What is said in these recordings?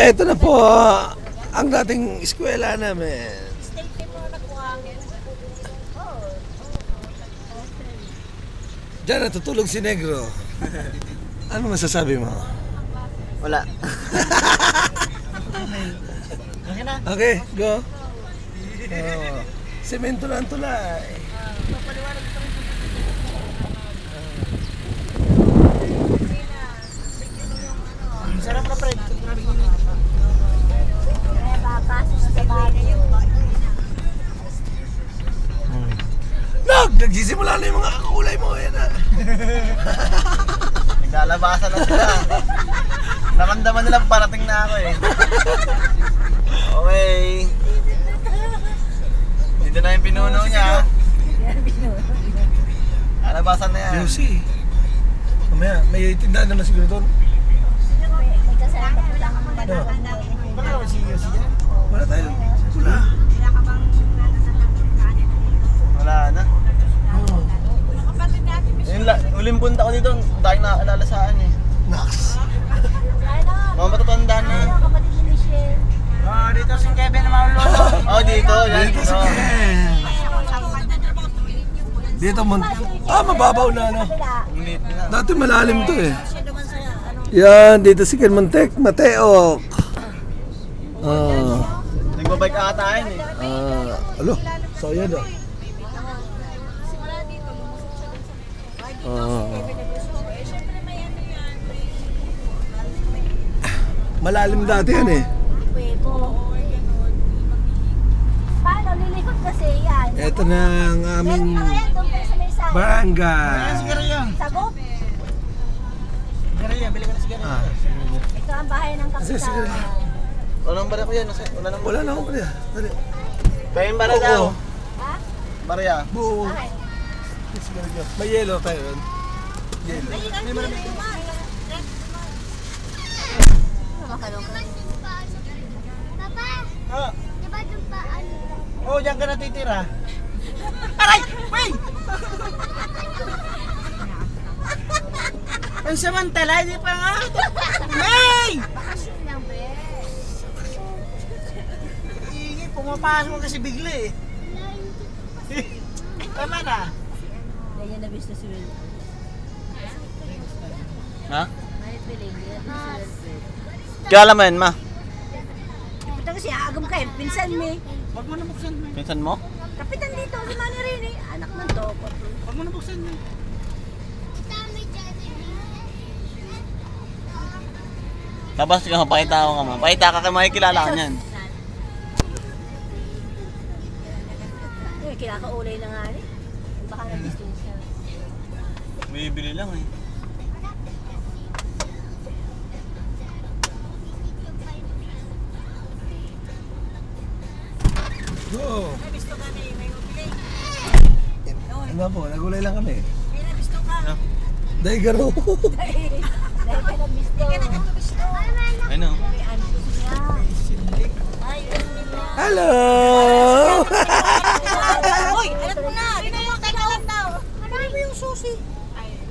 Eto na po ang dating eskwela namin. Diyan natutulog si Negro. Ano masasabi mo? Wala. Okay, go. Semento na ang tulay. Sarap na, Fred. Nagsisimula na yung mga kulay mo. Yan na. Naglalabasan na sila. Naramdaman nila parating na ako eh. Okay. Dito na yung pinuno niya. Alabasan na yan. Juicy. Mamaya, may tindahan naman siguro doon. Wala tayo. Wala. Wala na. Uling punta ko dito, dahil nakakalalasaan eh. Naks. Mga matatanda na. Dito si Kevin na maulolo. Dito. Yan, Dito si Ken. Dito mababaw na ano. Dati malalim to eh. Yan, dito si Ken Mateok. Nagbabike ata yun eh. Alo, so yan o. Malalim dati yan eh. Paano lilikot kasi yan? Ito na ang aming barangay. Sagop? Sigarilya, bili ka na sigarilya. Ito ang bahay ng kapitan. Wala nang barya ko yan. Wala na akong pala. Dali. Kaya yung barya daw. Ha? Barya. Buo. Bakit? May yellow tayo ron. Yellow. Ano makalong ka? Ah. Oh, diyan ka natitira. Aray! Wey! Ang samantala, hindi pa nga. May! Bakasyon lang, be. Iingi, pumapasok kasi bigla eh. Tama na. Ganyan na business si Will. Ha? Manit Willing, ganyan na business si Will. Kaya alam mo yan, ma? Ito kasi aagam kayo, pinsan mo eh. Huwag mo na buksan. Pinsan mo? Kapitan dito, si Manny rin eh. Anak ng toko. Huwag mo na buksan. Tapos ka, mapakita ako nga ma. Pakita ka kay makikilala ka niyan. Kinakaulay na nga rin. Baka na-distance siya. Bibili lang eh. Go! Ano po, nagulay lang kami. Dahil garo. Dahil ka na-bisto. Ano? Hello! Uy, alam mo na! Teka lang daw. Ano mo yung susi?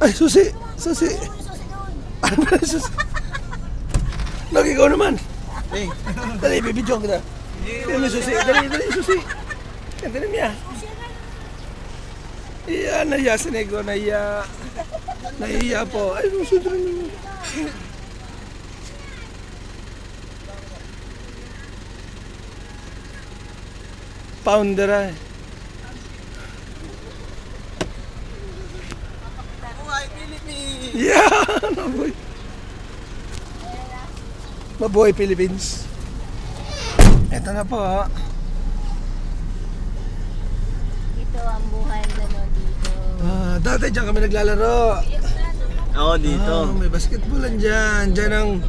Ay, susi! Susi! Yung susi doon. Ano ba yung susi? Lagi ikaw naman. Eh. Dali, bibidyo kita. Dali mo susi. Dali, susi. Dali niya. Iya, nahiya si Nego, nahiya. Nahiya po. Ay, susunod naman. Pounder ay. Buhay Philippines! Yeah! Mabuhay. Mabuhay Philippines. Ito na po. Ito ang buhay nila dito. Dati dyan kami naglalaro. Ako dito. May basketballan dyan. Dyan ang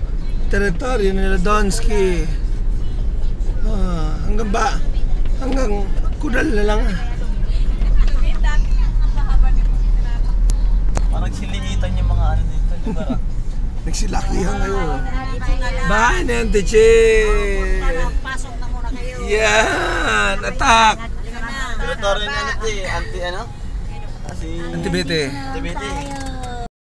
teritoryo nila Donski. Hanggang ba? Hanggang kudal na lang. Parang silihitan yung mga ano dito, di ba? Nagsilakihan kayo. Bahay na yan, Teche. Pasok na muna kayo. Yan! Attack! Teritoryo na ano ito eh, anti ano? Kasi... Antibete. Antibete.